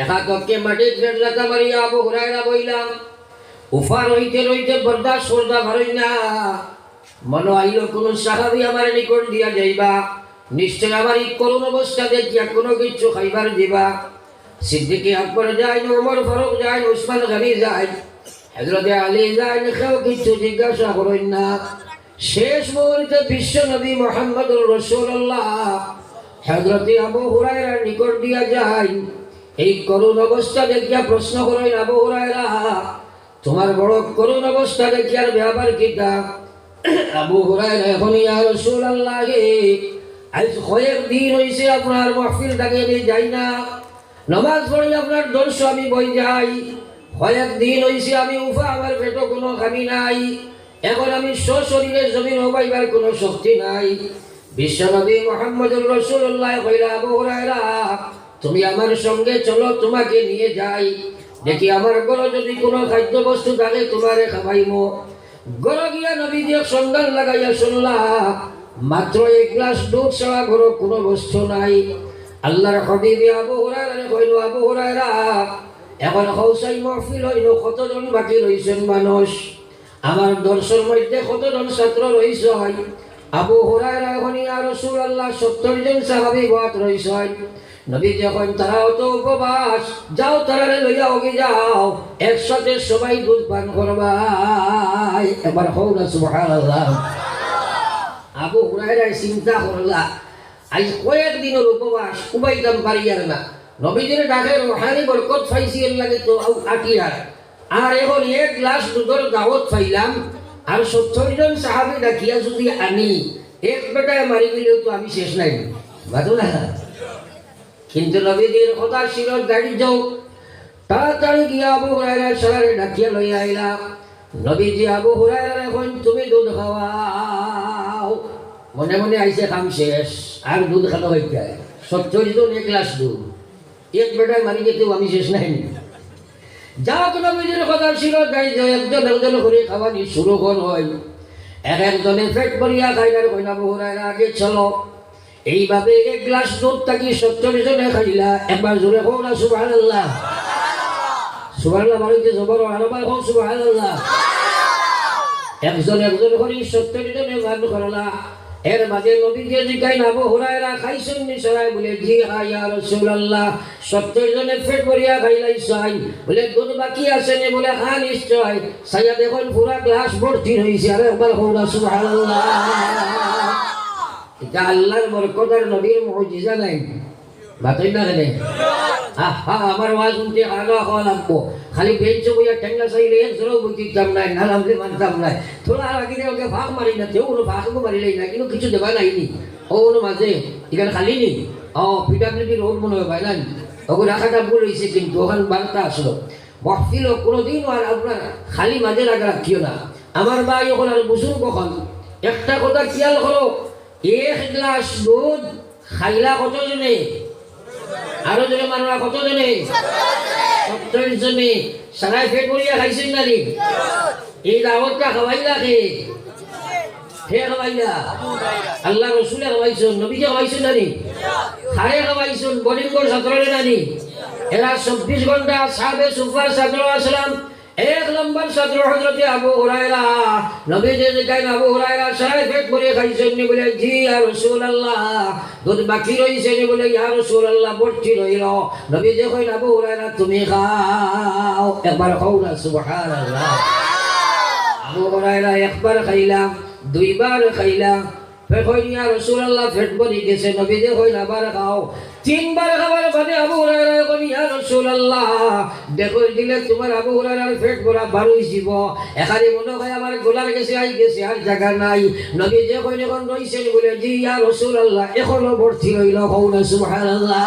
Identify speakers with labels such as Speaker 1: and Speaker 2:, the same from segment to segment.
Speaker 1: একা তককে মাটির ফেটলাতা মারিয়া আবু হুরায়রা বইলাম উফা রইতে রইতে বরদাস্ত করতে পারি না, মনে আইল কোন সাহাবী আমার নিকট দিয়া যাইবা, নিশ্চয় আমার এই করুণ অবস্থা দেখিয়া কোনো কিছু খাইবার দিবা। সিদ্দিকে আকবর যায়, ওমর ফারুক যায়, উসমান গনি যায়, হযরতে আলী যায়, কেউ কিছু জিজ্ঞাসা করেন না। শেষ মুহূর্তে বিশ্ব নবী মুহাম্মদুর রাসূলুল্লাহ হযরতে আবু হুরায়রার নিকট দিয়া যায়। এই করুণ অবস্থা দেখিয়া প্রশ্ন করেন, আবু হুরায়রা তোমার বড় করুণ অবস্থা দেখিয়ার ব্যাপার কিটা? আবু হুরায়রা এখন ইয়া রাসূলুল্লাহ আজ কয়েকদিন হইছে আপনার মাহফিল থেকে আমি যাই না, নামাজ পড়ি আপনার দর্শ আমি বই যাই, কয়েকদিন হইছে আমি উফা আমার পেটে কোনো খামি নাই, এখন আমি সশরীরে জমিন হবাইবার কোনো শক্তি নাই। বিশ্বনবী মুহাম্মদুর রাসূলুল্লাহ কইলা, আবু হুরায়রা তুমি আমার সঙ্গে চলো, তোমাকে নিয়ে যাই, দেখি আমার ঘরে যদি কোনো খাদ্য বস্তু থাকে তোমারে খাওয়াইমো। ঘরে গিয়া নবী দিয়ে সন্ধান লাগাইয়া শুনলাম মাত্র এক গ্লাস দুধ ছাড়া ঘরে কোনো বস্তু নাই। আল্লাহর হাবিব আবু হুরায়রা কইল, আবু হুরায়রা এখন হৌসাই মাহফিল হইল, কতজন বাকি রইছেন মানুষ? আমার দর্শন মধ্যে কতজন ছাত্র রইছে? আবু হুরায়রা এখন ইয়া রাসূলুল্লাহ 70 জন সাহাবী বাত রইছে। নবী যখন তারাও তো উপবাস, যাও তারারে লইয়া ওগে যাও, একসাথে সবাই দুধ পান করবাই। এবার হোক না সুবহানাল্লাহ। আবু হুরায়রা চিন্তা করলা আজ কয়েকদিনের উপবাস উবাইতাম পারিয়ার না, নবীদের ডাকে রোহানি বরকত পাইছি এর লাগে তো আটিয়ার, আর এখন এক গ্লাস দুধের দাওয়াত পাইলাম, আর 70 জন সাহাবী ডাকিয়া যদি আনি এক বেটায় মারি গেলেও তো আমি শেষ নাই, বুঝো না? কিন্তু নবীদের কথা ছিল গাড়ি যাও, তাড়াতাড়ি গিয়া আবু হুরায়রা সারারে ডাকিয়া লইয়া আইলা। নবীজি আবু হুরায়রা এখন তুমি দুধ খাওয়াও। মনে মনে আইসে কাম শেষ, আর দুধ খাওয়া হইতে 70 জন এক গ্লাস দুধ, এক বেটায় মারি গেতেও আমি শেষ নাই। যা তো নবীদের কথা ছিল গাড়ি যাও, একজন একজন করে খাওয়ানি শুরু কর হয়, এক একজনে পেট ভরিয়া খাইলার কইলা, আবু হুরায়রা আগে চলো। এইভাবে এক গ্লাস দুধ থাকি 70 জনে খাইলা। একবার জোরে হোক না সুবহানাল্লাহ। সুবহানাল্লাহ বাড়িতে জবর আরবার হোক সুবহানাল্লাহ। একজন একজন করে 70 জনে ভাগ করলা। এর মাঝে নবীকে জিজ্ঞাসা, আবু হুরায়রা খাইছেন নি সরাই? বলে জি হ্যাঁ ইয়া রাসূলুল্লাহ, 70 জনে পেট ভরিয়া খাইলাইছাই। বলে দুধ বাকি আছে নি? বলে হ্যাঁ নিশ্চয়। সাইয়া দেখুন পুরা গ্লাস ভর্তি হইছে। আরে একবার হোক না সুবহানাল্লাহ। এটা আল্লাহর বরকত আর নবীর মুজিজা নাই, বাতই না রে। আহা আমার ওয়াজ শুনতে আগা হওয়া লাগবো, খালি বেঞ্চ বইয়া ঠেঙ্গা চাইলে এক জোরও বুঝতাম নাই, না নামলে মানতাম নাই। থোড়া লাগিলে ওকে ফাঁক মারি না, তেও কোনো ফাঁকও মারিলেই না, কিন্তু কিছু দেবা নাইনি। ও মাঝে এখানে খালি নি পিডাব্লিউডি রোড মনে হয় ভাই না, ওকে রাখাটা ভুল হয়েছে, কিন্তু ওখানে বার্তা আসলো মহফিল কোনোদিন আর আপনার খালি মাঝে রাখা রাখিও না। আমার ভাই ওখন আর বুঝুন কখন একটা কথা খেয়াল করো, এক গ্লাস দুধ খাইলা কতজনে? আরো জনে মানুষ কতজনে? 70 জনে। সারাই পেট ভরিয়া খাইছেন নারী? এই দাওয়াতটা খাওয়াইলা হে খাওয়াইলা? আল্লাহ রসুলে খাওয়াইছেন, নবীকে খাওয়াইছেন নারী? খারে খাওয়াইছেন, বডিঙ্গর ছাত্ররে নারী? এরা 24 ঘন্টা সাহাবে সুপার ছাত্র আসলাম। এক নম্বর ছাত্র হযরতে আবু হুরায়রা। নবীজি জিজ্ঞাসা, আবু হুরায়রা সারাই পেট ভরিয়া খাইছেন নি? বলে জি ইয়া রাসূলুল্লাহ। দুধ বাকি রইছে নি? বলে ইয়া রাসূলুল্লাহ ভর্তি রইল। নবীজি কইলেন, আবু হুরায়রা তুমি খাও। একবার খাও না সুবহানাল্লাহ। আবু হুরায়রা একবার খাইলাম, দুইবার খাইলাম, ফের কইলেন ইয়া রাসূলুল্লাহ পেট ভরি গেছে। নবীজি কইলেন আবার খাও। 3 বার খাবার বাদে আবু হুরায়রা কইলেন, ইয়া রাসূলুল্লাহ দেখো দিলে তোমার আবু হুরায়রার পেট ভরা বারোই জীব, এখানে মনে হয় আমার গোলার গেছে আই গেছে, আর জায়গা নাই। নবী যে কইলে এখন রইছেন? বলে জি ইয়া রাসূলুল্লাহ এখনো ভর্তি রইল। কও না সুবহানাল্লাহ।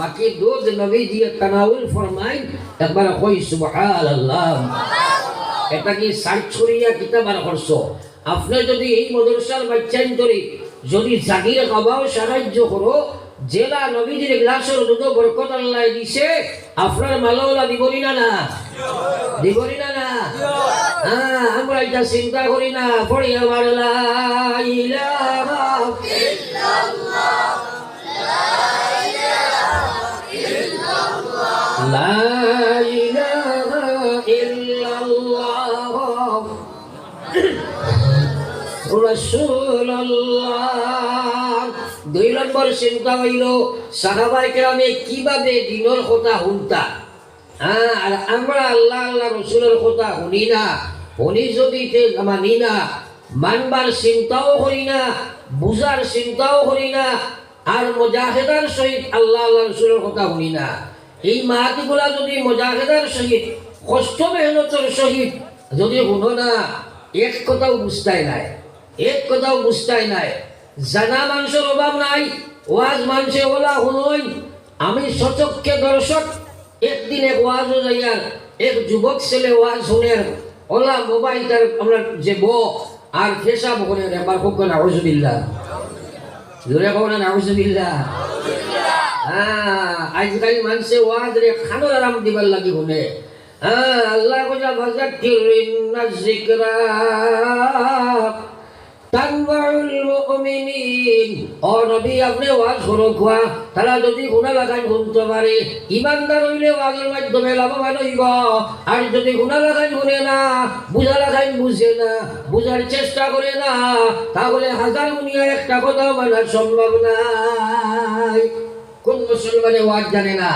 Speaker 1: বাকি দুধ নবী দিয়ে তানাউল ফরমাই, একবার কই সুবহানাল্লাহ। এটা কি সারছুরিয়া কিতাবার করছ? আপনি যদি এই মাদ্রাসার বাচ্চাইন ধরে যদি জাগিরে খাবাও সাহায্য করো, জেলা নবীজির গ্লাসের দুধ বরকত আল্লাহ দিছে, আপনার মালাওলা দিবনি না? না দিবনি না? না আমরা এটা চিন্তা করি না। পড়ি আমার লা ইলাহা ইল্লাল্লাহ লা ইলাহা লা ইলাহা ইল্লাল্লাহ রাসূলুল্লাহ। 2 নম্বর চিন্তা হইল সাহাবায়ে কেরামে কিভাবে দিনের কথা শুনতা। আর আমরা আল্লাহ আল্লাহ রসুলের কথা শুনি না, শুনি যদি মানি না, মানবার চিন্তাও করি না, বুঝার চিন্তাও করি না, আর মুজাহিদার সহিত আল্লাহ আল্লাহ রসুলের কথা শুনি না। এই মাহাতিগুলা যদি মুজাহিদার সহিত কষ্ট মেহনতের সহিত যদি শুনো না, এক কথাও বুঝতাই নাই, এক কথাও বুঝতাই নাই। জানা মানুষের অভাব নাই, ওয়াজ মানুষে ওলা শুনই। আমি সচক্ষে দর্শক, একদিন এক ওয়াজ যাইয়ার এক যুবক ছেলে ওয়াজ শুনের ওলা মোবাইল তার আমরা যে আর পেশাব করে একবার খুব করে নাউজুবিল্লাহ, জোরে কও না নাউজুবিল্লাহ। আজকাল মানুষে ওয়াজ রে খানোর আরাম দিবার লাগি শুনে। আল্লাহ কইলা ফাযাক্কির ইন্নাজ যিকরা তানফাউল মুমিনিন। ও নবী আপনি ওয়াজ করো কোয়া, তারা যদি গুনাহ লাগাই শুনতে পারে, ইমানদার হইলে ওয়াজের মাধ্যমে লাভবান হইব। আর যদি গুনাহ লাগাই শুনে না, বুঝা লাগাই বুঝে না, বুঝার চেষ্টা করে না, তাহলে হাজার গুনিয়া একটা কথা মানা সম্ভব নাই। কোন মুসলমানে ওয়াজ জানে না?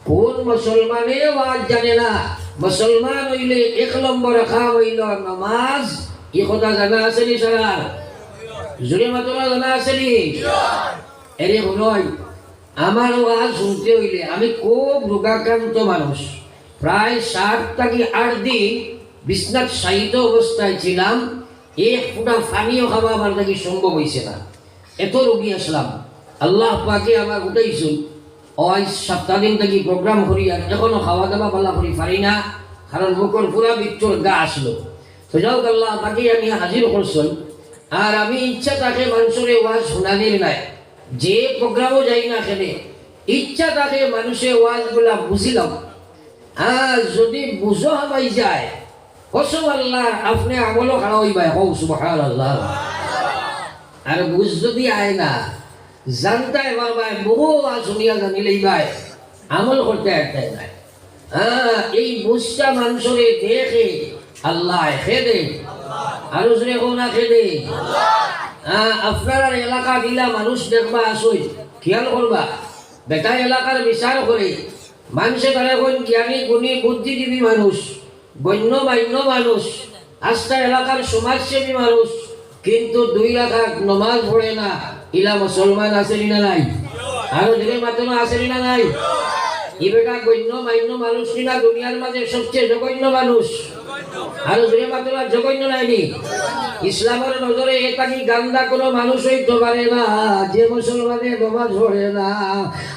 Speaker 1: কোন মুসলমানে ওয়াজ জানে না? মুসলমান হইলে 1 নম্বর কাম হইল নামাজ। কি কথা জানা আছে নি সারা? জুড়ে মাতলা জানা আছে নি? এরে হলই আমার ওয়াজ শুনতে হইলে আমি খুব রোগাক্রান্ত মানুষ। প্রায় 7 থেকে 8 দিন বিছনাত শায়িত অবস্থায় ছিলাম। এক ফুটা পানিও খাওয়া আমার নাকি সম্ভব হয়েছে না, এত রোগী আসলাম। আল্লাহ পাকে আমার উঠাইছুন। ওই 7 দিন থেকে প্রোগ্রাম করি, আর এখনো খাওয়া দাওয়া পাল্লা করি পারি না, কারণ মুখর পুরা বিচ্ছর গা আসলো। তো যাও আল্লাহ তাকে আমি হাজির করছেন। আর আমি ইচ্ছা তাকে মানুষের ওয়াজ শোনানির নাই, যে প্রোগ্রামও যাই না খেলে ইচ্ছা তাকে মানুষের ওয়াজগুলা বুঝিলাম। আর যদি বুঝো হাবাই যায়, কসম আল্লাহ আপনি আমলও খাড়া হইবাই, হও সুবহানাল্লাহ। আর বুঝ যদি আয় না, জানতাই বাবাই বহু ওয়াজ শুনিয়া জানিলেই ভাই আমল করতে একটাই নাই। এই বুঝটা মানুষের দেখে আল্লাহ খেদে, আরো জোরে কোন না খেদে। আপনার এলাকা দিলা মানুষ দেখবা আসই, খেয়াল করবা। বেটা এলাকার বিচার করে মানুষে তারা কোন জ্ঞানী গুণী বুদ্ধিজীবী মানুষ, গণ্যমান্য মানুষ, আস্থা এলাকার সমাজসেবী মানুষ, কিন্তু 2 রাকাত নামাজ পড়ে না। ইলা মুসলমান আসেনি না নাই? আরো জোরে মাত্র আসেনি না নাই? ই বেটা গণ্যমান্য মানুষ কিনা দুনিয়ার মাঝে সবচেয়ে জঘন্য মানুষ। আর জোরে মাত্র জঘন্য নাইনি? ইসলামের নজরে এটা কি গান্দা কোনো মানুষ হইতে পারে না যে মুসলমানে নামাজ পড়ে না।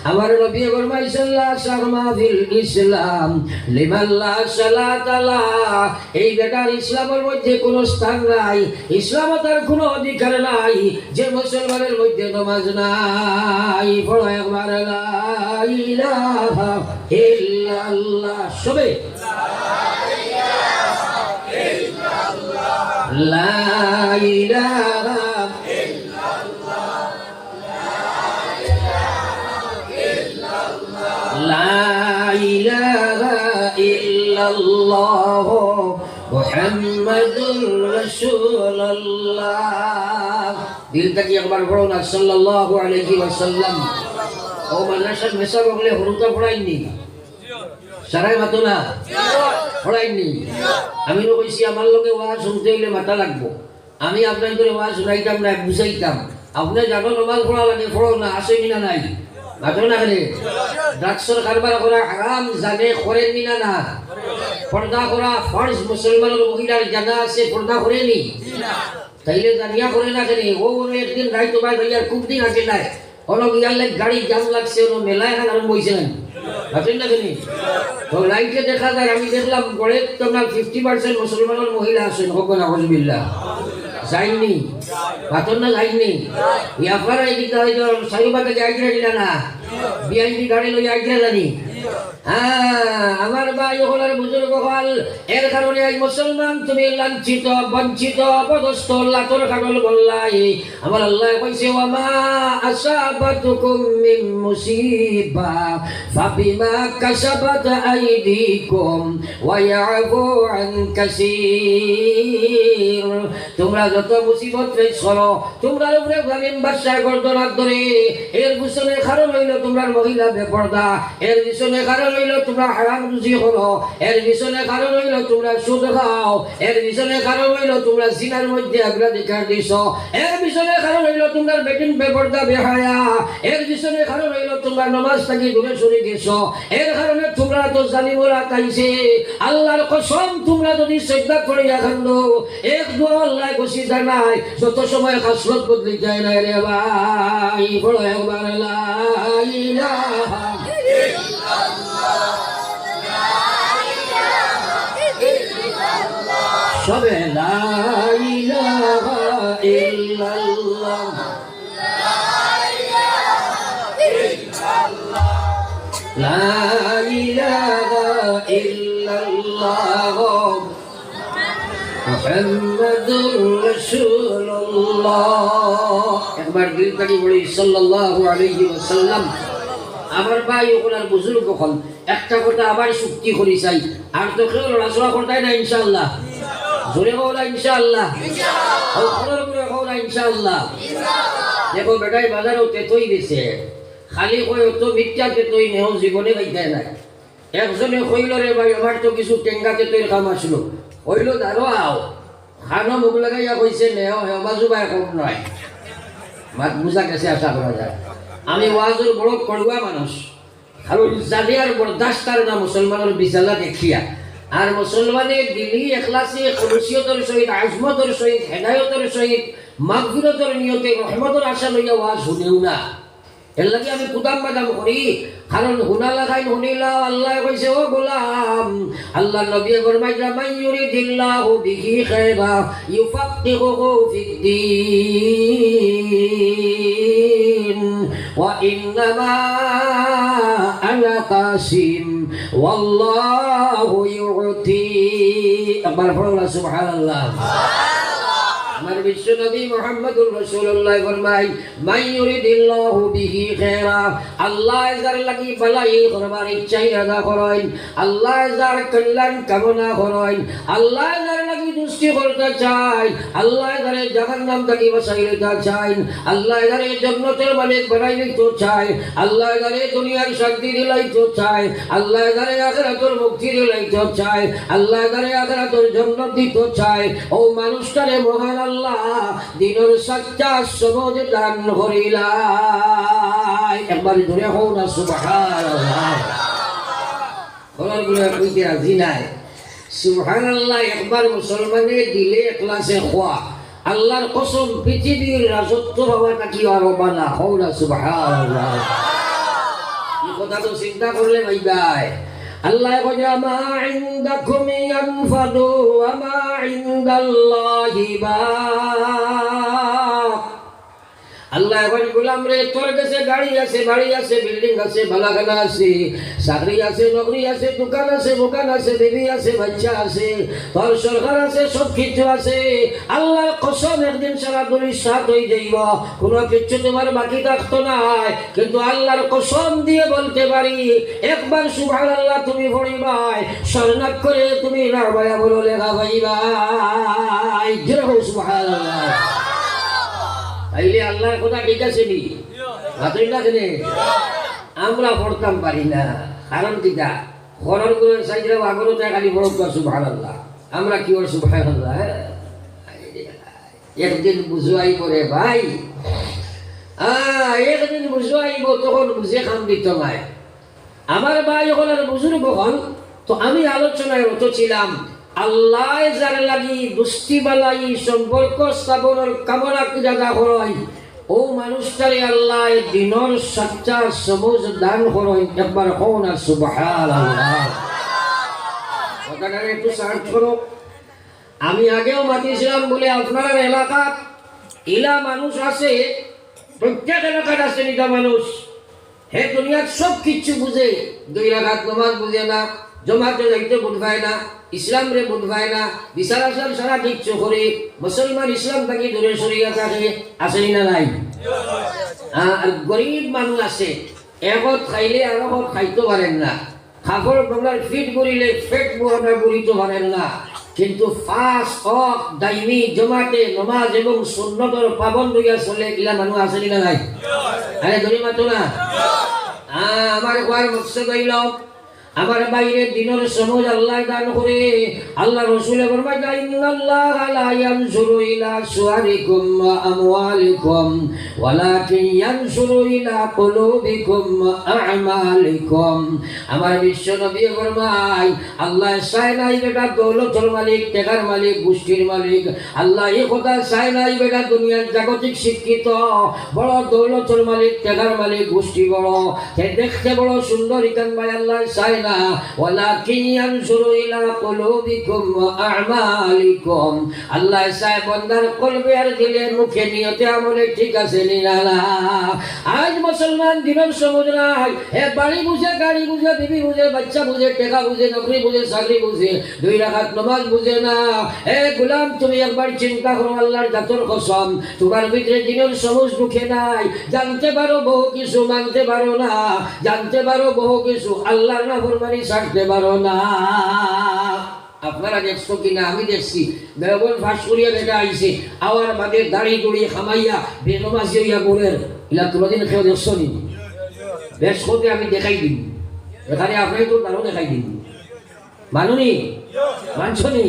Speaker 1: আমার নবী ফরমাইছেন লা শারমা ফিল ইসলাম লিমান লা সালাত লা। এই বেটার ইসলামের মধ্যে কোনো স্থান নাই, ইসলামে তার কোনো অধিকার নাই যে মুসলমানের মধ্যে নামাজ নাই। পড়ো একবার লা ইলাহা ইল্লাল্লাহ, সবে লা ইলাহা ইল্লাল্লাহ, লা ইলাহা ইল্লাল্লাহ মুহাম্মাদুর রাসূলুল্লাহ। দিল থেকে একবার পড়ো না সাল্লাল্লাহু আলাইহি ওয়াসাল্লাম। ও মাদ্রাসার মেসা বগলে হুরুতা পড়াইনি, সারাই মাতো না পড়াইনি। আমি তো কইছি আমার লগে ওয়াজ শুনতে হইলে মাথা লাগবো। আমি আপনার করে ওয়াজ শুনাইতাম না, বুঝাইতাম। আপনি জানো নমাজ পড়া লাগে, পড়ো না, আসে কিনা নাই? মাত্র না খেলে ড্রাগসের কারবার করা হারাম জানে, করেন না? না পর্দা করা ফরজ মুসলমানের মহিলার জানা আছে, পর্দা করেনি? তাইলে জানিয়া করে না কেন? ও একদিন রাইত ভাই ভাইয়ার খুব দিন আগে নাই অলগ ইয়ালে গাড়ি জাম লাগছে, ও মেলায় এখন আরম্ভ হয়েছে না আছেন না কেন? তো লাইটে দেখা যায়, আমি দেখলাম গড়ে তোমার 50% মুসলমানের মহিলা আছেন। হোক না হজবিল্লাহ, যাইনি পাতন না, যাইনি। ইয়াফারা এদিকে চারিবাকে যাইতে না, বিআইপি গাড়ি লই আইতে জানি আমার ভাই হলার বুজুর্গ হল এর কারণে আজ মুসলমান তুমি লাঞ্ছিত বঞ্চিত অপদস্থ লাতর কাটল বললাই আমার আল্লাহ কইছে ওয়ামা আসাবাতুকুম মিন মুসিবা ফাবিমা কাসাবাত আইদিকুম ওয়া ইয়াফু আন কাসীর তোমরা যত মুসিবত করো তোমরা উপরে জালিম বাদশার গর্দনার ধরে এর পিছনে কারণ হইল তোমরা মহিলা বেপরদা এর পিছনে কারণ হইল তোমরা হারাম রুজি করো এর পিছনে কারণ হইল তোমরা সুদ খাও এর পিছনে কারণ হইল তোমরা জিনার মধ্যে অগ্রাধিকার দিছ এর পিছনে কারণ হইল তোমরা বেটিন বেপরদা বেহায়া এর পিছনে কারণ হইল তোমরা নামাজ থেকে দূরে সরে গেছো এর কারণে তোমরা তো জালিমরা তাইছে আল্লাহর কসম তোমরা যদি সিজদা করে রাখো এক দু আল্লাহ খুশি জানাই যত সময় খাসলত বদলে যায় না রে ভাই বলো একবার লা ইলাহা সবে লা ইলাহা ইল্লাল্লাহ লা ইলাহা ইল্লাল্লাহ মুহাম্মাদুর রাসূলুল্লাহ একবার দিল থেকে বলি সাল্লাল্লাহু আলাইহি ওয়াসাল্লাম আমার ভাই ওনার বুজুর্গ হল একটা কথা আবার চুক্তি করি চাই আর তো কেউ লড়াচড়া করতাই না ইনশাআল্লাহ জোরে বলা ইনশাআল্লাহ ইনশাআল্লাহ দেখো বেটাই বাজারও তেতই দিছে খালি কই অত মিথ্যা তেতই নেও জীবনে বাইতাই নাই একজনে কইল রে ভাই আমার তো কিছু টেঙ্গা তেতইর কাম আসলো কইল দাঁড়ো আও খানো মুখ লাগাইয়া কইছে নেও হেবাজু ভাই কম নয় মাত বুঝা গেছে আশা করা যায় আমি ওয়াজুর বড় পড়ুয়া মানুষ আর জানি আর বরদাস্তার না মুসলমানের বিশালা দেখিয়া আর মুসলমানের দিলি এখলাসে খুলুসিয়তের সহিত আজমতের সহিত হেদায়তের সহিত মাগফিরতের নিয়তে রহমতের আশা লইয়া ওয়াজ শুনেও না এর লাগে আমি কুদাম বাদাম করি কারণ হুনা লাগাই হুনিলা আল্লাহ কইছে ও গোলাম আল্লাহ নবী ফরমাইলা মান ইউরিদিল্লাহু বিহি খায়রা ইউফাক্কিহুহু ফিদ্দীন ওয়া ইন্নামা আনা কাসিম ওয়াল্লাহু ইউতি আবার বলা সুবহানাল্লাহ আমার বিশ্ব নবী মুহাম্মদুর রাসূলুল্লাহ ফরমাই মান ইউরিদিল্লাহু বিহি খায়রা আল্লাহ যার লাগি ভালাই করবার ইচ্ছা ইরাদা করেন আল্লাহ যার কল্যাণ কামনা করেন আল্লাহ যার লাগি দুষ্টি করতে চায় আল্লাহ যারে জাহান্নাম থেকে বাঁচাইতে চায় আল্লাহ যারে জান্নাতের মালিক বানাইতে চায় আল্লাহ যারে দুনিয়ার শান্তি দিলাইতে চায় আল্লাহ যারে আখিরাতের মুক্তি দিলাইতে চায় আল্লাহ যারে আখিরাতের জান্নাত দিতে চায় ও মানুষটারে মহান আল্লাহ দিনের সচ্চা সবজ দান করিলাই একবার ধরে হও না সুবহানাল্লাহ খবর গুলো কইতে রাজি নাই সুবহানাল্লাহ একবার মুসলমানের দিলে ইখলাসে খোয়া আল্লাহর কসম পৃথিবীর রাজত্ব হওয়াটা কি আর বানা হও না সুবহানাল্লাহ এই কথা তো চিন্তা করলে ভাই আল্লাহ কইয়া মা ইনদাকুম ইয়ানফাদু ওয়া মা ইনদাল্লাহি বাক আল্লাহ কই গোলাম রে তোর কাছে গাড়ি আছে বাড়ি আছে বিল্ডিং আছে বালাখানা আছে চাকরি আছে নকরি আছে দোকান আছে দোকান আছে বিবি আছে বাচ্চা আছে তোর সরকার আছে সব কিছু আছে আল্লাহর কসম একদিন সারা দুনিয়া সাথ হয়ে যাইব কোনো কিছু তোমার বাকি থাকতো না কিন্তু আল্লাহর কসম দিয়ে বলতে পারি একবার সুবহানাল্লাহ তুমি পড়িবাই শরণাত করে তুমি না ভাইয়া বলো লেখা ভাই জয় হোক সুবহানাল্লাহ তাইলে আল্লাহর কথা ঠিক আছে নি হাতুই না কেনে আমরা পড়তাম পারি না কারণ কিটা খরর করে সাইজরা আগরতে খালি বড় সুবহানাল্লাহ আমরা কি বল সুবহানাল্লাহ একদিন বুঝাই করে ভাই একদিন বুঝাইব তখন বুঝে খাম দিত নাই আমার ভাই যখন আর বুঝুর্গ হন তো আমি আলোচনায় রত ছিলাম আল্লাহ যার লাগি দুষ্টি বালাই সম্পর্ক স্থাপনের কামনা যারা হয় ও মানুষটারে আল্লাহ দিনের সচ্চা সবুজ দান করেন একবার হও না সুবহানাল্লাহ কথাটা একটু সার্চ করো আমি আগেও মাতিছিলাম বলে আপনার এলাকাত ইলা মানুষ আছে প্রত্যেক এলাকাত আছে নিটা মানুষ হে দুনিয়ার সব কিছু বুঝে, 2 রাকাত নামাজ বুঝে না, জমাতে যাইতে বুঝবায় না, ইসলাম রে বুঝবায় না, বিচার আচার সারা কিচ্ছু করে মুসলমান ইসলাম থাকি দূরে সরিয়া থাকে, আসেনি না নাই? আর গরিব মানুষ আছে, একত খাইলে আর খাইতে পারেন না, খাবার বাংলার ফিট করিলে ফেট বুড়িতে পারেন না, কিন্তু ফাঁস হক দাইমি জমাতে নমাজ এবং সুন্নতর পাবন হইয়া চলে গিলা মানুষ আসেনি না নাই? আরে ধরি মাতো না। আমার কোয়ার মকসদ হইল আমার বাইরে দিনের সময় আল্লাহ দান করে। আল্লাহ রাসূল ফরমায় ইন্নাল্লাহা লা ইয়ানজুরু ইলা সুওয়ারিকুম ওয়া আমওয়ালিকুম ওয়ালাকিন ইয়ানজুরু ইলা কুলুবিকুম ওয়া আ'মালিকুম। আমার বিশ্ব নবী ফরমায় আল্লাহ চায় নাই বেটা দৌলতের মালিক, টাকার মালিক, গোষ্ঠীর মালিক। আল্লাহ এই কথা চায় নাই বেটা দুনিয়ার জাগতিক শিক্ষিত বড় দৌলতের মালিক, টাকার মালিক, গোষ্ঠী বড়, দেখতে বড় সুন্দর ইকান ভাই আল্লাহ চায় না। ওয়ালাকিন ইয়ানজুরু ইলা কুলুবিকুম ওয়া আ'মালিকুম। আল্লাহ চায় বান্দার কলবে আর দিলে, মুখে, নিয়তে, আমলে ঠিক আছে নিরালা। আজ মুসলমান দিনের সমুদ্র নাই, হে বাড়ি বুঝে, গাড়ি বুঝে, বিবি বুঝে, বাচ্চা বুঝে, টাকা বুঝে, নকরি বুঝে, চাকরি বুঝে, 2 রাকাত নামাজ বুঝে না। হে গোলাম, তুমি একবার চিন্তা করো আল্লাহর জাতর কসম, তোমার ভিতরে দিনের সমুজ ঢুকে নাই। জানতে পারো বহু কিছু, মানতে পারো না। জানতে পারো বহু কিছু, আল্লাহর নাফরমানি ছাড়তে পারো না। আপনারা দেখছো কিনা? আমি দেখছি বেগন ফাঁস করিয়া বেটা আইছে, আওয়ার বাদে দাড়ি গড়িয়ে খামাইয়া বেনমাজি হইয়া গোলের ইলা কোনোদিন কেউ দেখছো নি? বেশ করতে আমি দেখাই দিন, এখানে আপনি তো তারও দেখাই দিন। মানুনি মানছনি?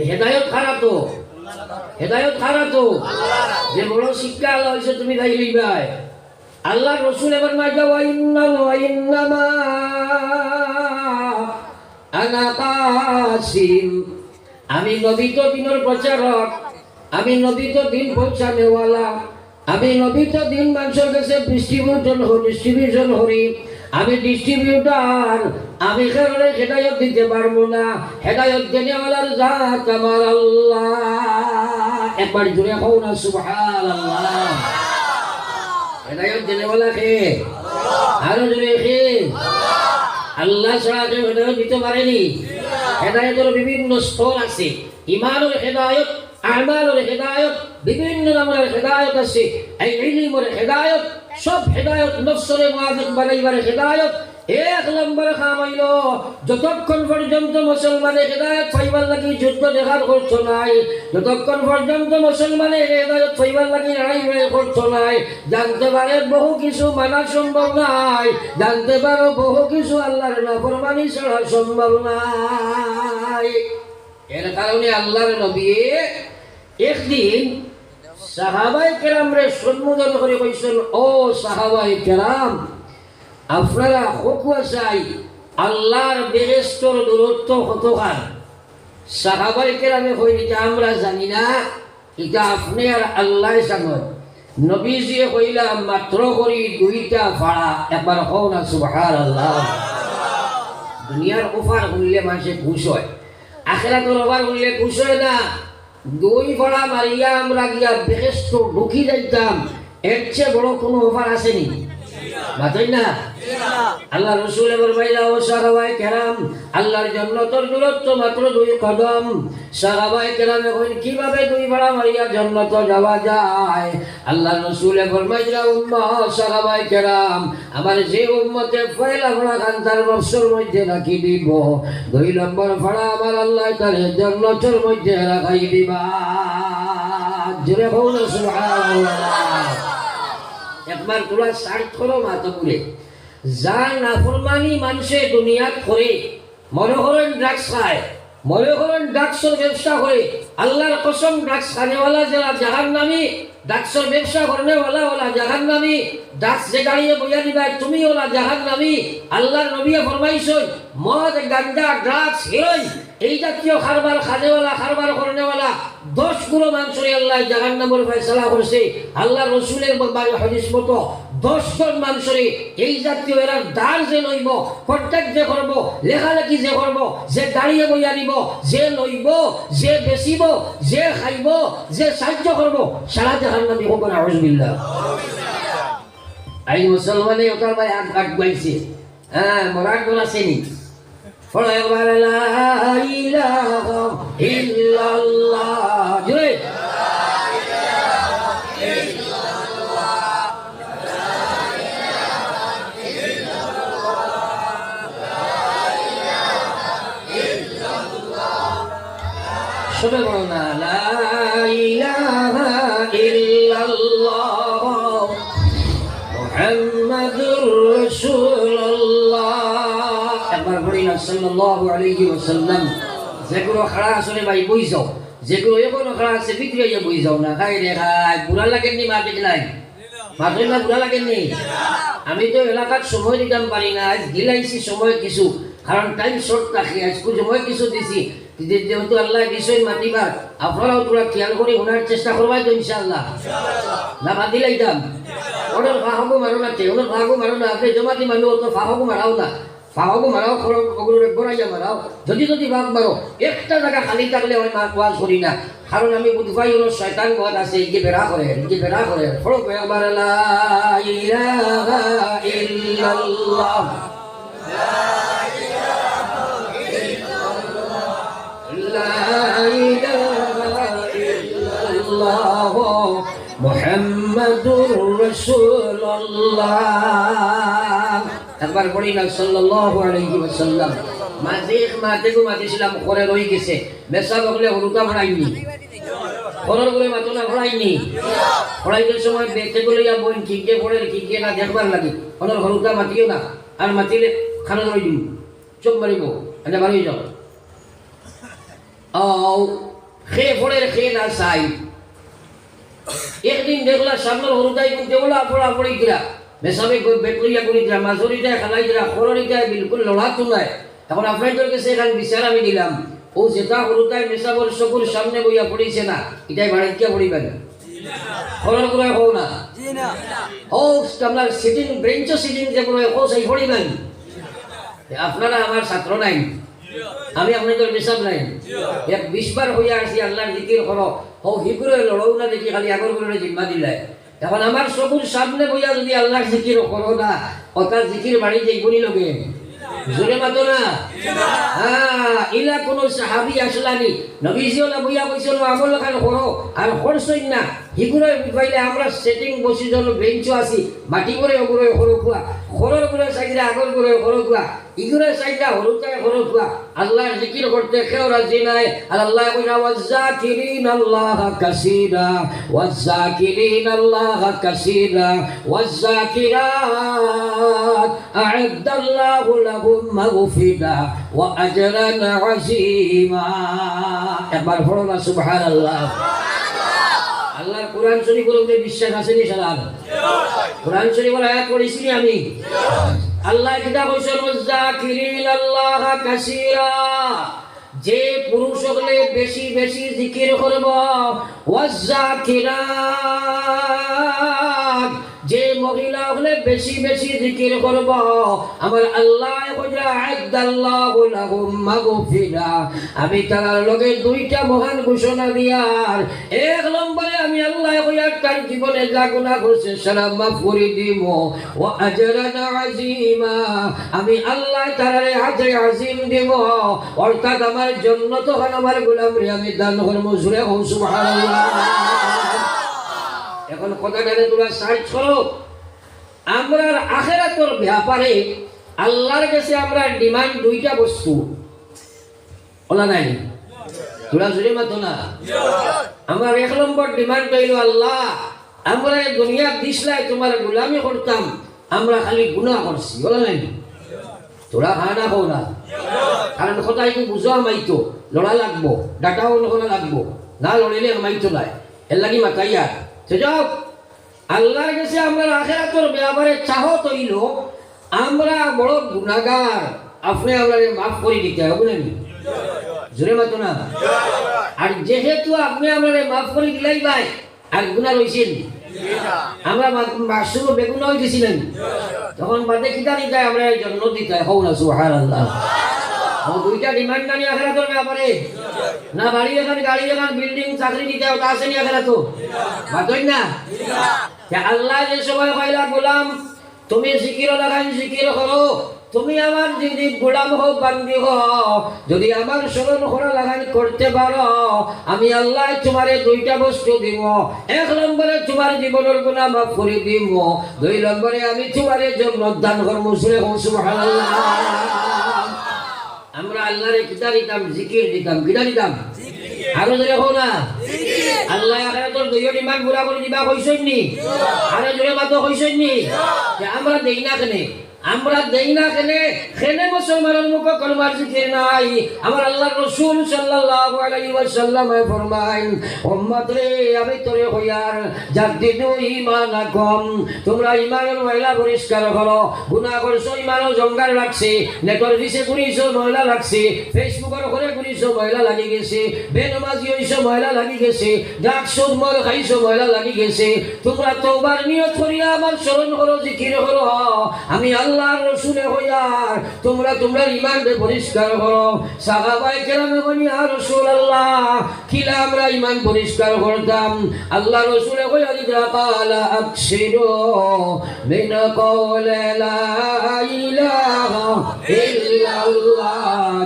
Speaker 1: হেদায়ত খারাপ তো, হেদায়ত খারাপ তো। যে বড় শিক্ষা আল্লাহ হয়েছে তুমি তাই লইবাই। আল্লাহ রসুল এবার মাইকা ওয়াইন্নামা আনা কাসিম, আমি নবী তো দিনের প্রচারক, আমি নবী তো দিন পৌঁছানেওয়ালা, আমি নবী তো দিন মানুষের কাছে ডিস্ট্রিবিউশন করি, আমি ডিস্ট্রিবিউটার। আমি কারণে হেদায়ত দিতে পারবো না, হেদায়ত দেনেওয়ালার জাত আমার আল্লাহ। একবার জুড়ে হও না সুবহানাল্লাহ। হেদায়ত দেনেওয়ালা কে? আরো জুড়ে কে? আল্লাহ ছাড়া কেউ হেদায়ত দিতে পারেনি। হেদায়তের বিভিন্ন স্তর আছে, ইমানের হেদায়ত, আমালের হেদায়ত, বিভিন্ন নামের হেদায়ত আছে। এই ইলমের হেদায়ত, সব হেদায়ত নফসরে মুআফিক বানাইবার হেদায়ত। 1 নম্বর কাম হইল যতক্ষণ পর্যন্ত মুসলমানের হেদায়ত পাইবার লাগি যুদ্ধ দেখার করছো নাই, যতক্ষণ পর্যন্ত মুসলমানের হেদায়ত পাইবার লাগি লড়াই করছো নাই, জানতে পারে বহু কিছু মানা সম্ভব নাই, জানতে পারো বহু কিছু আল্লাহর নাফরমানি ছাড়া সম্ভব নাই। এর কারণে আল্লাহর নবী একদিন সাহাবায়ে কেরামরে সম্বোধন করে কইছেন, ও সাহাবায়ে কেরাম, আপনারা হকুয়া চাই আল্লাহর বেহেশতর দূরত্ব কতখান? সাহাবায়ে কেরামে কইল যে আমরা জানি না, এটা আপনি আর আল্লাহ জানেন। নবীজি কইলা মাত্র করি 2টা ফাড়া। একবার কও না সুবহানাল্লাহ। দুনিয়ার অফার হইলে মানুষে খুশ হয়, আখিরাতের অফার হইলে খুশ হয় না। 2 ফাড়া মারিয়া আমরা গিয়া বেহেশত ঢুকি যাইতাম, এর চেয়ে বড় কোনো অফার আসেনি? মাতই না? আল্লাহ রাসূল ফরমাইলা, ও সাহাবায়ে কেরাম, আল্লাহর জান্নাতের দূরত্ব মাত্র 2 কদম। সাহাবায়ে কেরাম কইলেন, কিভাবে 2 ভাড়া মারিয়া জান্নাতে যাওয়া যায়? আল্লাহ রাসূল ফরমাইলা, উম্মত সাহাবায়ে কেরাম, আমার যে উম্মতে পয়লা ভাড়া খান তার নফসের মধ্যে রাখি দিব, 2 নম্বর ভাড়া আমার আল্লাহ তার জান্নাতের মধ্যে রাখাই দিবা। জোরে বলো সুবহানাল্লাহ। একবার তোরা সার্চ করো মাতপুরে, যা নাফরমানি মানুষে দুনিয়াত করে, মনে করেন ড্রাগস খায়, মনে করেন ড্রাগসের ব্যবসা করে, আল্লাহর কসম ড্রাগস খানেওয়ালা যারা জাহান্নামী, ড্রাগসের ব্যবসা করনেওয়ালা ওলা জাহান্নামী, ড্রাগস যে গাড়িয়ে বইয়া দিবা তুমি ওলা জাহান্নামী। আল্লাহর নবী ফরমাইছেন, মদ, গাঁজা, ড্রাগস, হেরোইন এই জাতীয় খারবার খানেওয়ালা, খারবার করনেওয়ালা 10 গুলো মানুষের আল্লাহ জাহান্নামের ফয়সালা করছে। আল্লাহ রসুলের হাদিস মতো 10 জন মানুষের এই জাতীয় এরা দাঁড় যে লইব, কন্ট্যাক্ট যে করব, লেখালেখি যে করব, যে দাঁড়িয়ে বইয়া নিব, যে লইব, যে বেচিব, যে খাইব, যে সাহায্য করব, সারা জাহান্নামী হোক না। আউযুবিল্লাহ। আই মুসলমানে ওটার ভাই আট গাইছে হ্যাঁ মরার গোলা শ্রেণী পড়ো একবার লা ইলাহা ইল্লাল্লাহ জোরে সবে বলো না লা ইলাহা ইল্লাল্লাহ মুহাম্মাদুর রাসূলুল্লাহ একবার বলি না সাল্লাল্লাহু আলাইহি ওয়াসাল্লাম যেগুলো খাড়া আসলে ভাই বই যাও যেগুলো এখনো খাড়া আছে ভিতরে ইয়ে বই যাও না খাই রে খাই বুড়া লাগেননি মাটি নাই মাটি না বুড়া লাগেননি আমি তো এলাকার সময় দিতাম পারি না আজ গিলাইছি সময় কিছু কারণ টাইম শর্ট রাখি আজকে সময় কিছু দিছি যেহেতু আল্লাহ বিষয় মাতিবার আপনারাও তোরা খেয়াল করে ওনার চেষ্টা করবাই তো ইনশাআল্লাহ না বাদ দিলাইতাম ওনার ফাহকু মারো না ওনার ফাহকু মারো না আপনি জমাতি মানুষ তো ফাহকু মারাও না ফাহকু মারাও ওগুলো বড়াইয়া মারাও যদি ভাগ মারো একটা জায়গা খালি থাকলে আমি মা ওয়াজ করি না কারণ আমি বুধবাই ওর শয়তান ঘর আছে ইকে বেড়া করে ফড়ক একবার লা ইলাহা ইল্লাল্লাহ মুহাম্মাদুর রাসূলুল্লাহ একবার বলি না সাল্লাল্লাহু আলাইহি ওয়াসাল্লাম মাঝিছিলাম করে রই গেছে বেসা বকলে হরুকা ভরাইনি খরর করে মাতনা ভরাইনি ভরাইতে সময় বেঁচে বলে যা বোন কিকে পড়ে কিকে না দেখবার লাগে খরর হরুকা মাতিও না আর মাতিলে খানা রই দিন চোখ মারিব এটা বাড়ি যাও খেয়ে ফোড়ের খেয়ে না চাই একদিন দেখলা সামনের হরুদাই কিন্তু ওলা পড়া পড়ি দিলা বেসাবে বেটলিয়া করি দিলা মাজরিটায় খালাই দিলা খররিটায় বিলকুল লড়া তুলায় এখন আপনাদের কাছে এখানে বিচার আমি দিলাম ও যেটা হরুদায় মেসাবর সকল সামনে বইয়া পড়িছে না এটাই বাড়ি কে পড়িবেন খরর করে হও না ও আপনার সিটিং বেঞ্চ সিটিং যে করে ও সেই পড়িবেন আপনারা আমার ছাত্র নাই আমি আপনাদের বিশ্বাস নাই এক 20 বার হইয়া আসি আল্লাহর জিকির করো ও হিগুরে লড়াও না দেখি খালি আগর করে জিম্মা দিলে এখন আমার সবুর সামনে বইয়া যদি আল্লাহর জিকির করো না ওটা জিকির বাড়ি যাইবনি লগে জোরে মাতো না হ্যাঁ ইলা কোন সাহাবী আসলানি নবীজি ওলা বইয়া কইছিল আমল খান করো আর করছই না হিগুরে পাইলে আমরা সেটিং বসি জন বেঞ্চ আছি মাটি করে ওগুরে হরকুয়া খরর করে সাইরা আগর করে হরকুয়া ইগুরে সাইরা হরুতায় হরকুয়া আল্লাহর জিকির করতে কেউ রাজি নাই আর আল্লাহ কইরা ওয়াজাকিরিনাল্লাহা কাসীরা ওয়াজাকিরিনাল্লাহা কাসীরা ওয়াজাকিরাত আ'আদাল্লাহু লাহুম মাগফিরা ওয়া আজরান আযীমা একবার পড়ো না সুবহানাল্লাহ আল্লাহর কোরআন শরীফের উপরে বিশ্বাস আছে নি সালাম কোরআন শরীফের আয়াত পড়েছি আমি আল্লাহ কিতাব কইছে ওয়াজাকিরিনাল্লাহা কাসীরা যে পুরুষ হলে বেশি বেশি জিকির করব ওয়াজাকিরাত যে মহিলা হলে বেশি বেশি জিকির করব আমার আল্লাহ কইরা আ'আদাল্লাহু লাহুম মাগফিরা আমি তার লগে দুইটা মহান ঘোষণা দিয়ার এক নম্বরে আমি আল্লাহ কইরা তার জীবনে যা গুনাহ করছে সালাম মাফ করে দিব ওয়া আজরান আযীমা আমি আল্লাহ তারে আজর আযীম দিব অর্থাৎ আমার জান্নাত হন আমার গোলামরে আমি দান করব জুরে ও সুবহানাল্লাহ এখন কথাটারে তোমরা সার্চ করো আমরা আখিরাতের ব্যাপারে আল্লাহর কাছে আমরা ডিমান্ড দুইটা বস্তু ওলা নাই তোরা জুড়ে মাতো না আমার এক নম্বর ডিমান্ড হইল আল্লাহ আমরা এই দুনিয়া দিসলাই তোমার গোলামি করতাম আমরা খালি গুনাহ করছি ওলা নাই তোরা হানা হও না কারণ কথা একটু বুঝা মাইতো লড়া লাগবো ডাটাও লড়া লাগবো না লড়িলে মাইতো নাই এর লাগি মাতাইয়া যাও আল্লাহর কাছে আমরা আখিরাতের ব্যাপারে চাহত হইল আমরা বড় গুনাহগার আপনি আমাদের মাফ করে দিতে হবে না জোরে মাতো না আর যেহেতু আপনি আমাদের মাফ করে দিলাই ভাই আর গুনাহ রইছেন আমরা মাসুম বেগুন হয়ে গেছিলেন তখন বাদে কিতা দিতে আমরা জন্য দিতে হও না সুবহানাল্লাহ দুইটা ডিমান্ড নানি আখিরাতের ব্যাপারে না বাড়ি এখন গাড়ি এখন বিল্ডিং চাকরি দিতে হবে তা আসেনি আখিরাত বাতই না আল্লাহ যে সময় কইলা গোলাম তুমি জিকির লাগাই জিকির করো, তুমি আমার যদি গোলাম হো বান্দি হো, যদি আমার স্মরণ করা লাগাই করতে পারো, আমি আল্লাহ তোমারে দুইটা বস্তু দিব। এক নম্বরে তোমার জীবনের গুনাহ মাফ করে দিব, দুই নম্বরে আমি তোমারে জান্নাত দান করব। সুবহানাল্লাহ। আমরা আল্লাহরে কিতা দিতাম? জিকির দিতাম। কিতা দিতাম? আরো জোরে হো না। আল্লাহ আখিরাতের দুইয়র ইমান পুরা করে দিবা কইছেন নি? আরো জোরে মাতো কইছেন নি? যে আমরা দেই না কেনে? আমরা দেই না কেনে? কেনে মুসলমানের মুখ কলমার জিকির নাই? আমার আল্লাহর রাসূল সাল্লাল্লাহু আলাইহি ওয়াসাল্লাম ফরমায়, উম্মত রে আমি তোরে কইয়ার জাদ্দিদু ঈমানাকুম, তোমরা ঈমানের ময়লা পরিষ্কার করো। গুনাহ করছো, ঈমানও জঙ্গার লাগছে, নেটর পিছে ঘুরিছো ময়লা লাগছে, ফেসবুকের ঘরে ঘুরিছো ময়লা লাগি গেছে, বেনমাজি হইছো ময়লা লাগি গেছে, ডাক সুদ মল খাইছো ময়লা লাগি গেছে। তোমরা তওবার নিয়ত করিয়া আমার স্মরণ করো, জিকির করো। আমি আল্লাহর রাসূলে হইয়ার তোমরা তোমরা ঈমানকে পরিষ্কার করো। সাহাবায়ে কেরামে বলি, ইয়া রাসূলুল্লাহ, কিলা আমরা ঈমান পরিষ্কার করতাম? আল্লাহ রাসূলে কইয়া দিরা কালা আকসিরু মিন কওলি লা ইলাহা ইল্লাল্লাহ।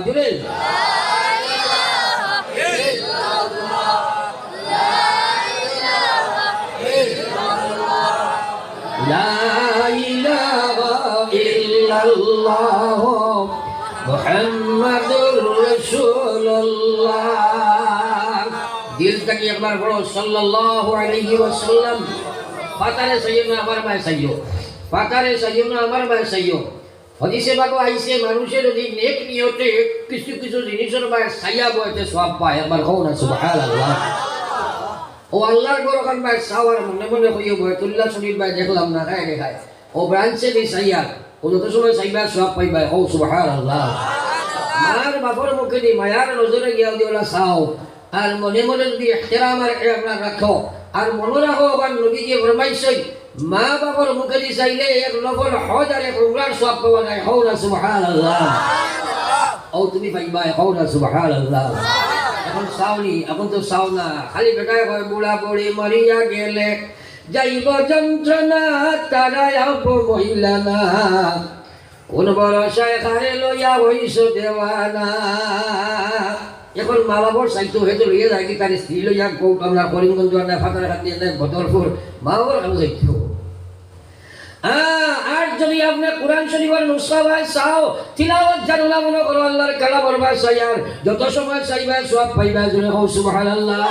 Speaker 1: জুড়ে লা ইলাহা ইল্লাল্লাহ মুহাম্মাদুর রাসূলুল্লাহ। দিল থেকে একবার বলো সাল্লাল্লাহু আলাইহি ওয়াসাল্লাম। পাতারে সাইয়্যিদনা আমার ভাই সাইয়্যিদ, পাতারে সাইয়্যিদনা আমার ভাই সাইয়্যিদ। হাদিসে বাগো আইছে, মানুষের যদি নেক নিয়তে কিছু কিছু জিনিসের ভাই সাইয়া বইতে সওয়াব পায়। একবার কও না সুবহানাল্লাহ। ও আল্লাহর বরকাত ভাই সাওয়ার মনে মনে কইও বয়তুল্লাহ শরীফ ভাই দেখলাম না খায় দেখায় ও ব্রাঞ্চে দি সাইয়া ও যত সময় সাইবা সওয়াব পাইবা। ও সুবহানাল্লাহ। মার বাপর মুখে দি মায়ার নজরে গিয়া দিওলা সাও, আর মনে মনে যদি ইহতিরাম আর আপনার রাখো, আর মনে রাখো আবার নবীজি ফরমাইছেন, মা বাবার মুখে দি চাইলে এক নফল হজ আর এক উমরার সওয়াব পাওয়া যায়। হও না সুবহানাল্লাহ। ও তুমি পাইবা। হও না সুবহানাল্লাহ। এখন চাওনি, এখন তো চাও না, খালি বেটায় কয় বুড়া বুড়ি মরিয়া গেলে যাইব যন্ত্রণা, তারাই মহিলা না, কোন ভরসায় খারে লইয়া হইস দেওয়ানা। এখন মা বাবার চাইতো হয়তো লইয়া যায় কি তার স্ত্রী লইয়া আমরা করিমগঞ্জ না ফাতার খাতি বদরপুর মা বাবার আলো যাইতো। আর যদি আপনি কোরআন শরীফের নুসখা ভাই চাও, তিলাওয়াত জানো না মনে করো, আল্লাহর কালামের ভাই চাইয়ার যত সময় চাইবা সওয়াব পাইবা। জোরে হও সুবহানাল্লাহ।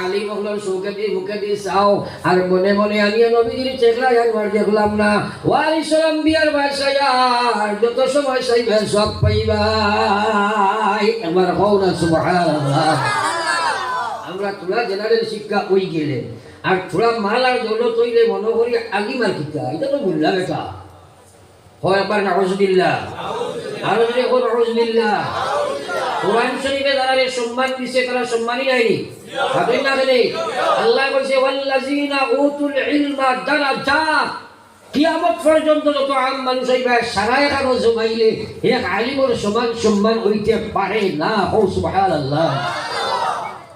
Speaker 1: আলী মহলার চৌকে দিয়ে মুখে দিয়ে চাও, আর মনে মনে আনিয়া নবীজির চেহারা একবার দেখলাম না, ওয়ারিসুল আম্বিয়ার ভাই চাইয়ার যত সময় চাইবা সওয়াব পাইবা। একবার হও না সুবহানাল্লাহ। আমরা তোলা জেনারেল শিক্ষা ওই গেলে, আর থোড়া মাল আর দৌলত হইলে মনে করি আগি মার কিতা, এটা তো বললাম এটা হয়। একবার নাউজুবিল্লাহ। আরো যদি এখন নাউজুবিল্লাহ। কোরআন শরীফে যারা সম্মান দিছে তারা সম্মানই নাইনি, ভাবেন না কেন? আল্লাহ বলছে ওয়াল্লাযিনা উতুল ইলমা দারাজাত। কিয়ামত পর্যন্ত যত আম মানুষ হইবা সারায় কারো জমাইলে এক আলিমের সমান সম্মান হইতে পারে না। ও সুবহানাল্লাহ।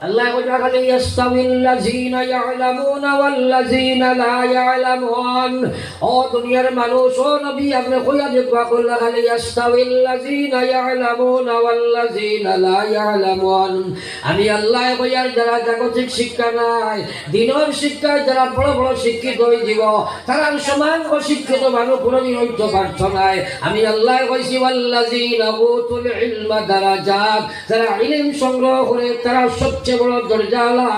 Speaker 1: আল্লাহ বলে ইয়াস্তাউল্লাযিনা ইয়ালামুনা ওয়াল্লাযিনা লা ইয়ালামুন। ও দুনিয়ার মানুষ, ও নবী আপনি কইয়া দেখবা কইলা খালি ইয়াস্তাউল্লাযিনা ইয়ালামুনা ওয়াল্লাযিনা লা ইয়ালামুন। আমি আল্লাহ কইয়ার যারা জাগতিক শিক্ষা নাই, দিনের শিক্ষায় যারা বড় বড় শিক্ষিত হয়ে যাব, তারা সমান অশিক্ষিত মানুষ কোনোদিন হইতে পারত নাই। আমি আল্লাহ কইছি ওয়াল্লাযিনা উতুল ইলমা দারাজাত, যারা ইলম সংগ্রহ করে তারা সবচেয়ে বড় দরজাওয়ালা।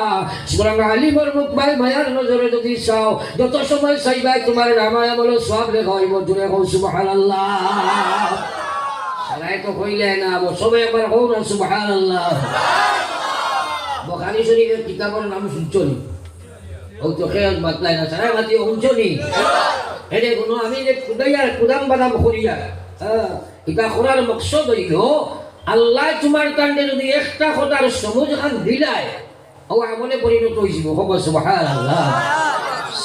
Speaker 1: সুতরাং আলিমের মুখ ভাই মায়ার নজরে যদি চাও, যত সময় চাইবাই তোমার নামায় বলো সওয়াব লেখা হইব। জুড়ে হও সুবহানাল্লাহ। সারাই তো কইলে না, সবাই একবার হও না সুবহানাল্লাহ। বুখারী শরীফের কিতাবের নাম শুনছনি? ও তো খেয়াল বাতলাই না, সারাই বাতি শুনছনি? এনে কোনো আমি যে কুদাইয়ার কুদাম বাদাম করিয়া এটা করার মকসদ হইল আল্লাহ তোমার কাণ্ডে যদি একটা কথার সমুজ খান দিলায় ও আমলে পরিণত হয়েছিল। হব সুবহানাল্লাহ।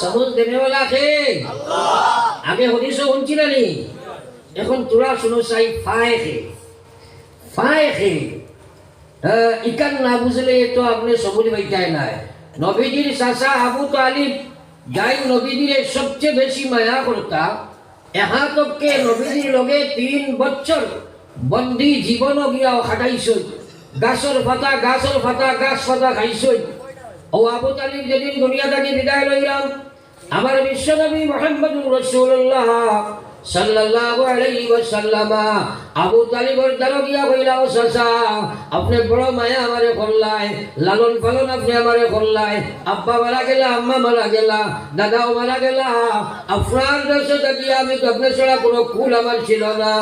Speaker 1: সমুজ দেনেওয়ালা কে? আগে হদিস শুনছি না নি? এখন তোরা শুনো চাই ফায়খে ফায়খে ইকান না বুঝলে তো আপনি সমুজ বাইতায় নাই। নবীজির চাচা আবু তালিব যাই নবীজির সবচেয়ে বেশি মায়া করতা এহাতকে নবীজির লগে 3 বছর বন্দি জীবন গিয়াও খাটাইছই গাছর পাতা গাছ পাতা খাইছই ও আবু তালিব যেদিন দুনিয়া থেকে বিদায় লইলাম আমার বিশ্বনবী মুহাম্মদুর রাসূলুল্লাহ সাল্লাল্লাহু আলাইহি ওয়াসাল্লাম আবু তালিবর দরগিয়া কইলাও চাচা আপনি বড় মায়া আমারে করলাই লালন পালন আপনি আমারে করলাই আব্বা মারা গেলা আম্মা মারা গেলা দাদাও মারা গেলা আপনার দেশে থাকি আমি তো আপনার ছাড়া কোনো কুল আমার ছিল না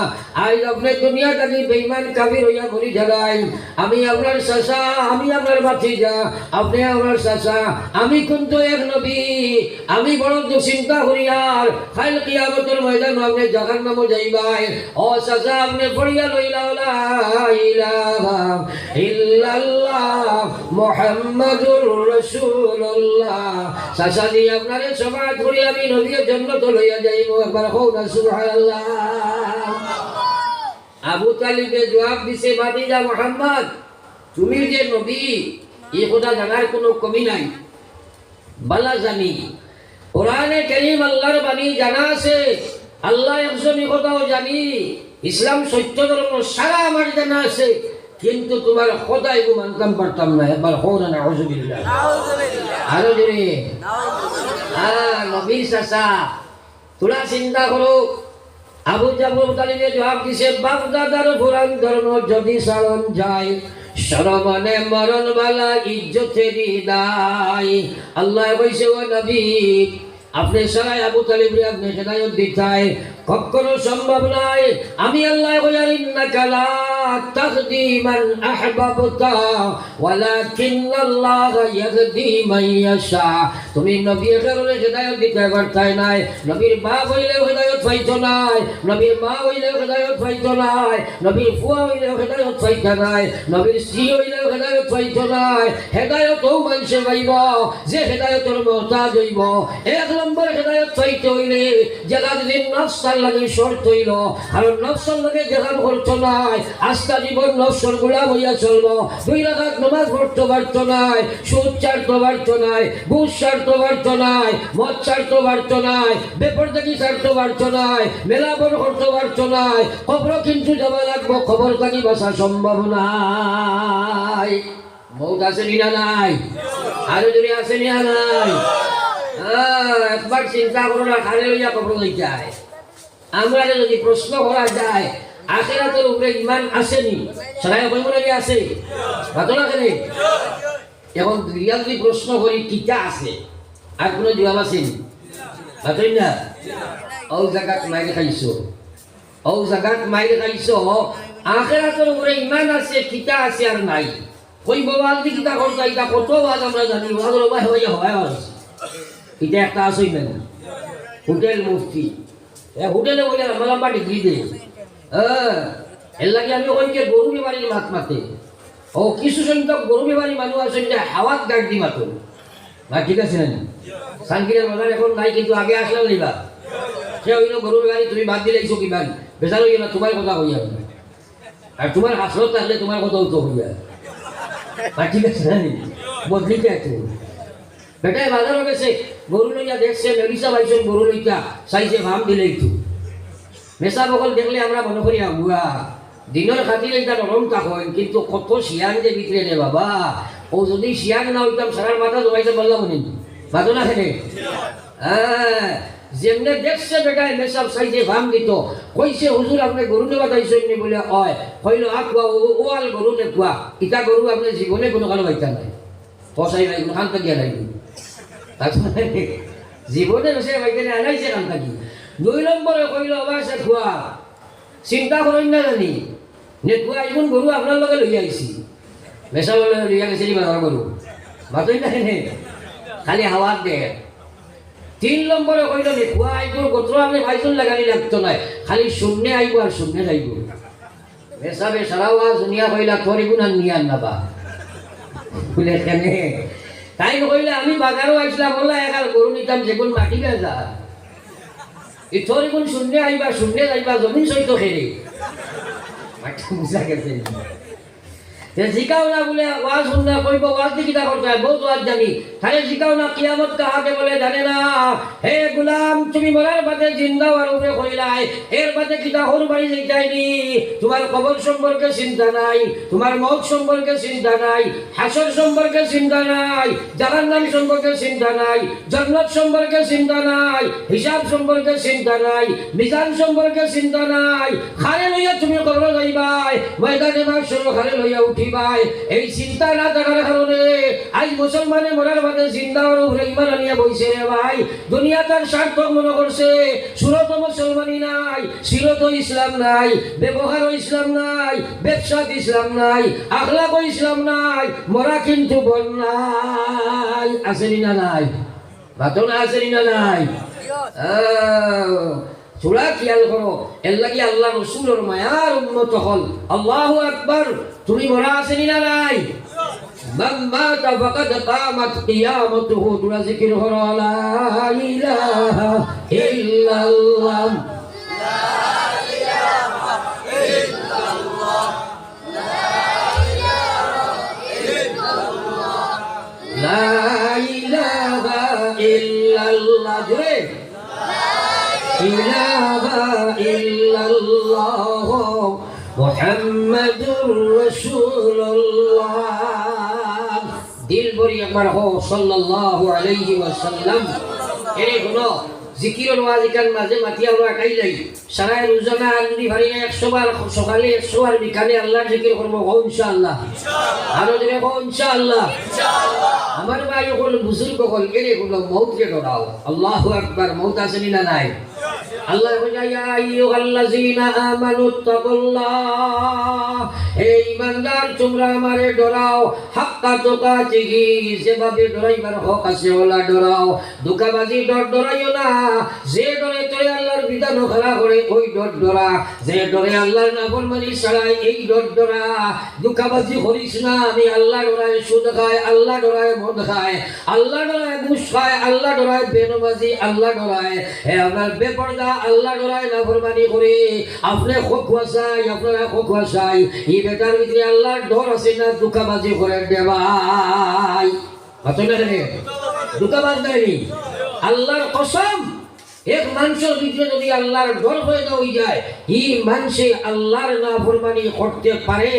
Speaker 1: আজ আপনি দুনিয়া থাকি বেঈমান কাফির হইয়া মরি যাই আমি আপনার চাচা আমি আপনার ভাতিজা আপনি আমার চাচা আমি কিন্তু এক নবী আমি বড় চিন্তা করি আর কাল কিয়ামতের ময়দান আপনি জাহান্নামে যাইবাই ও চাচা আপনি পড়িয়া লইলা লা ইলাহা ইল্লাল্লাহ মুহাম্মাদুর রাসূলুল্লাহ চাচা দি আপনারে সমাজ করি আমি নবীর জান্নাত লইয়া যাইব একবার কও না সুবহানাল্লাহ আবু তালিবে জবাব দিছে ভাতিজা মুহাম্মদ তুমি যে নবী এই কথা জানার কোনো কমি নাই বালা জানি কোরআনে কারীম আল্লাহর বাণী জানা আছে আল্লাহ একজন কথাও জানি ইসলাম সত্য ধর্ম সারা আমার জানা আছে কিন্তু তোমার খোদাই গো মানতাম পারতাম না একবার হো না নাউজুবিল্লাহ আরো জোরে নবীর চাচা তোরা চিন্তা করো আবু তালিবে জবাব দিছে বাগদাদার পুরান ধর্ম যদি সারণ যায় শরমনে মরণ বালা ইজ্জতেরি দায় আল্লাহ কইছে ও নবী আপনি সারাই আবু তালিবরে আপনি হেদায়েত দিতাই কখনো সম্ভব নয় আমি আল্লাহ কইয়ার ইন্নাকা লা তাহদি মান আহবাবতা ওয়ালাকিন্নাল্লাহ ইয়াহদি মান ইয়াশা তুমি নবীর কারণে হেদায়েত দিতে পারতাই নাই নবীর বাপ হইলে হেদায়েত পাইতো নাই নবীর মা হইলে হেদায়েত পাইতো নাই নবীর ফুয়া হইলে হেদায়েত পাইতো নাই নবীর স্ত্রী হইলে হেদায়েত পাইতো নাই হেদায়েতও মানুষে পাইব যে হেদায়েতের মুহতাজ হইব এক নম্বর হেদায়েত পাইতে হইলে জাগাত দিন নফস লাগে শর্ত হইল আর নফসের লাগে যেখান করত নাই আস্থা জীবন নফসের গোলাম হইয়া চলব 2 রাকাত নামাজ পড়তে পারত নাই সুদ ছাড়তে পারত নাই ঘুষ ছাড়তে পারত নাই মদ ছাড়তে পারত নাই বেপরদাগি ছাড়তে পারত নাই মেলাপন করতে পারত নাই খবর কিন্তু যাওয়া লাগবো খবর কানি বাসা সম্ভব নাই মৌত আছে না নাই আরো যদি আছে না নাই একবার চিন্তা করো না খালে লইয়া খবর লই যায় আমরা যদি প্রশ্ন করা যায় আখিরাতের উপরে ঈমান আসেনি সবাই কইব নাকি আছে ঘটনা কেন এখন দুনিয়া যদি প্রশ্ন করি কিটা আছে আর কোনো জবাব আছে বাতই না ও জায়গাত মাইরে খাইছো আখিরাতের উপরে ঈমান আছে কিটা আছে আর নাই কই বাবাল দি কিটা করতা এটা কত বাদ আমরা জানি ওয়াজর ভাই হইয়া হয় আছে এটা একটা আসই না হোটেল মুফতি হোটেলে বলে লম্বা ডিগ্রি দে এর লাগে আমি ওইকে গরু বেমারির মাত মাতে ও কিছু সংখ্যক গরু বেমারি মানুষ আছে যে হাওয়াত গাড় দি মাতো না ঠিক আছে না সানকিরের বাজার এখন নাই কিন্তু আগে আসলাম নিবা সে হইল গরু বেমারি তুমি বাদ দিলেইছো কিমান বেচার হইল না তোমার কথা হইয়া আর তোমার হাসলত থাকলে তোমার কথা উত্তর হইয়া না ঠিক আছে না বদলিতে আছে বেটায় বাজার গেছে গরু লইয়া দেখছে মেডিসা পাইছেন গরু লইয়া চাইছে ভাম দিলে একটু মেসা বকল দেখলে আমরা মনে করি আগুয়া দিনের খাতিরে এটা নরম থাকেন কিন্তু কত শিয়ান যে বিক্রে নে বাবা ও যদি শিয়ান না হইতাম সারার মাথা জমাইতে পারলাম নি বাদো না খেলে যেমনে দেখছে বেটায় মেসাব চাইছে ভাম দিত কইছে হুজুর আপনি গরু নেবা চাইছেন নি বলে হয় কইল আকুয়া ওয়াল গরু নেকুয়া ইটা গরু আপনি জীবনে কোনো কালো পাইতা নাই পচাই নাই কোনো খান্তা দিয়া নাই জীবনে বসে বাইকেনে আনাইছে কাম থাকি 2 নম্বরে কইল অবাসে খোয়া চিন্তা করেন না জানি নেকুয়া এখন গরু আপনার লগে লই আইছি বেসা বলে লইয়া গেছে বাজার গরু বাতই না খালি হাওয়াত দে 3 নম্বরে কইল নেকুয়া আইগর গোত্র আপনি ভাইজন লাগানি লাগতো না খালি শূন্য আইব আর শূন্য যাইব বেসা বেসারাওয়া দুনিয়া কইলা তোর গুণ নিয়া নাবা বলে কেনে তাই কইলে আমি বাজারও আইসলাম বললা একাল গরু নিতাম যেগুন মাটি গাজা ইথর গুণ শূন্য আইবা শূন্য যাইবা জমিন সহিত খেলে বুঝা গেছে জিকাও না বলে ওয়াজ শুননা কইব ওয়াজ দি কিতা করতে হয় বহুত ওয়াজ জানি তারে জিকাও না কিয়ামত কাহাকে বলে জানে না হে গোলাম তুমি মরার বাদে জিন্দা আর উপরে কইলাই এর বাদে কিতা হর বাড়ি যাইতাইনি তোমার কবর সম্পর্কে চিন্তা নাই তোমার মওত সম্পর্কে চিন্তা নাই হাসর সম্পর্কে চিন্তা নাই জাহান্নাম সম্পর্কে চিন্তা নাই জান্নাত সম্পর্কে চিন্তা নাই হিসাব সম্পর্কে চিন্তা নাই মিজান সম্পর্কে চিন্তা নাই খারে লইয়া তুমি কবর যাইবাই ময়দানে মাহশর খারে লইয়া উঠিবাই এই চিন্তা না থাকার কারণে আজ মুসলমানে মরার বাদে জিন্দা আর উপরে ঈমান আনিয়া বইছে রে ভাই দুনিয়া তার সার্থক মনে করছে সুরত মুসলমানি নাই সিরত ইসলাম নাই ব্যবহার ইসলাম নাই ব্যবসাত ইসলাম নাই আখলাক ইসলাম নাই মরা কিন্তু বল নাই আসেনি না নাই বাতনা আসেনি না নাই সুরা খেয়াল করো এর লাগি আল্লাহ রসুলের মায়ার উম্মত হল আল্লাহু আকবার তুমি মরা আসেনি না নাই من مات فقد قامت قيامته ترى ذكر لا إله إلا الله لا إله إلا الله لا إله إلا الله جري لا إله إلا الله محمد رسول الله দিল ভরি একবার হো সাল্লাল্লাহু আলাইহি ওয়াসাল্লাম এরে গুনো জিকির ওয়াজিকার মাঝে মাতিয়া ওরা কাইলাই সারা রোজানা আলদি ভারি 100 বার সকালে 100 বার বিকালে আল্লাহর জিকির করব হো ইনশাআল্লাহ আরো দিনে হো ইনশাআল্লাহ আমার ভাই হল বুজুর্গ হল এরে গুলো মউত কে ডরাও আল্লাহু আকবার মউত আসেনি না নাই আল্লাহ বলে ইয়া আইয়ুহাল্লাযীনা আমানুত্তাকুল্লাহ হে ঈমানদার তোমরা আমারে ডরাও হাক্কা তুকাতিহি যেভাবে ডরাইবার হক আছে ওলা ডরাও দুকাবাজি ডরাইও না যে ডরে তোরে আল্লাহর বিধান খেলা করে ওই ডরা যে ডরে আল্লাহর নাফরমানি ছাড়াই এই ডরা দুকাবাজি করিস না আমি আল্লাহ ডরায় সুদ খায় আল্লাহ ডরায় মদ খায় আল্লাহ ডরায় ঘুষ খায় আল্লাহ ডরায় বেনমাজি আল্লাহ ডরায় হে আমার বেপরদা আল্লাহ ডরায় নাফরমানি করে আপনি খোয়াশাই আপনারা খোয়াশাই এই বেটার ভিতরে আল্লাহর ডর আছে না দুকাবাজি করে দেবাই বাতনা রে দুকাবাজ নাই আল্লাহর কসম এক মানুষের ভিতরে যদি আল্লাহর ডর হয়ে যায় এই মানুষে আল্লাহর নাফরমানি করতে পারে